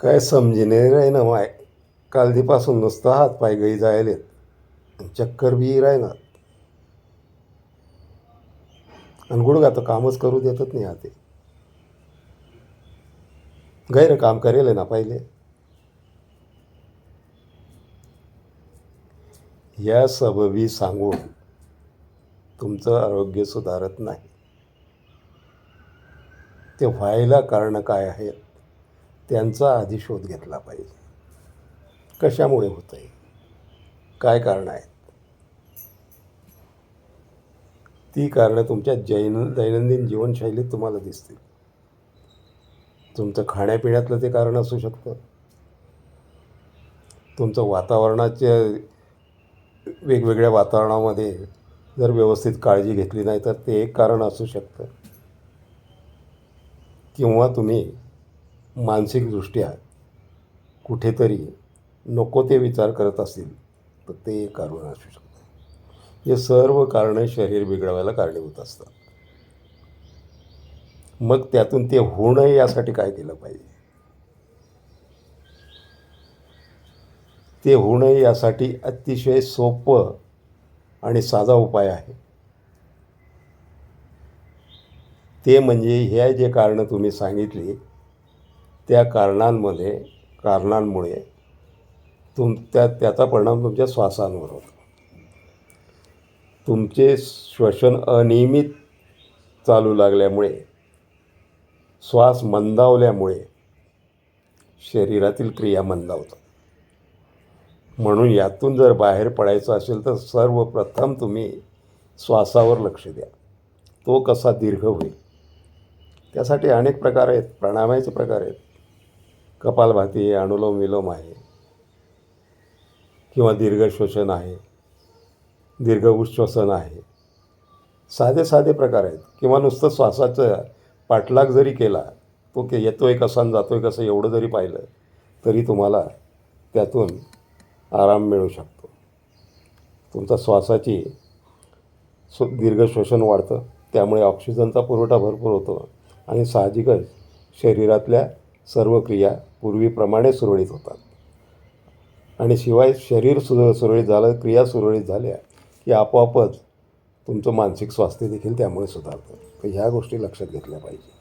काय समजिने राही ना माय. कालदीपासून नुसतं हात पाय गई जायलेत, चक्कर बी राही ना. आणि गुडघा तर कामच करू देतच नाही हाते. गैर काम करेल ना पहिले. या सबबी सांगून तुमचं आरोग्य सुधारत नाही. ते व्हायला कारण काय आहेत त्यांचा आधी शोध घेतला पाहिजे. कशामुळे होत आहे, काय कारण आहेत, ती कारणं तुमच्या दैनंदिन जीवनशैलीत तुम्हाला दिसतील. तुमचं खाण्यापिण्यातलं ते कारण असू शकतं. तुमचं वातावरणाच्या वेगवेगळ्या वातावरणामध्ये जर व्यवस्थित काळजी घेतली नाही तर ते एक कारण असू शकतं. किंवा तुम्ही मानसिकदृष्ट्या कुठेतरी नको ते विचार करत असतील तर ते एक कारण असू शकतं. हे सर्व कारणं शरीर बिघडवायला कारणीभूत असतात. मग त्यातून ते होऊ नये यासाठी काय केलं पाहिजे? ते होऊ नये यासाठी अतिशय सोपं आणि साधा उपाय आहे. ते म्हणजे ह्या जे कारणं तुम्ही सांगितली त्या कारणांमुळे त्याचा परिणाम तुमच्या श्वासांवर होतो. तुमचे श्वसन अनियमित चालू लागल्यामुळे, श्वास मंदावल्यामुळे शरीरातील क्रिया मंदावतात. म्हणून यातून जर बाहेर पडायचं असेल तर सर्वप्रथम तुम्ही श्वासावर लक्ष द्या. तो कसा दीर्घ होईल त्यासाठी अनेक प्रकार आहेत. प्राणायामाचे प्रकार आहेत. कपालभाती आहे, अनुलोम विलोम आहे, किंवा दीर्घ श्वसन आहे, दीर्घ उश्वसन आहे. साधे साधे प्रकार आहेत. किंवा नुसतं श्वासाचा पाठलाग जरी केला, तो येतोय कसा आणि जातोय कसं एवढं जरी पाहिलं तरी तुम्हाला त्यातून आराम मिळू शकतो. तुमचा श्वासाची दीर्घ श्वसन वाढतं, त्यामुळे ऑक्सिजनचा पुरवठा भरपूर होतो आणि साहजिकच शरीरातल्या सर्व क्रिया पूर्वीप्रमाणे सुरळीत होतात. आणि शिवाय शरीर सुरळीत झालं, क्रिया सुरळीत झाल्या की आपोआपच तुमचं मानसिक स्वास्थ्य देखील त्यामुळे सुधारतं. तर ह्या गोष्टी लक्षात घेतल्या पाहिजे.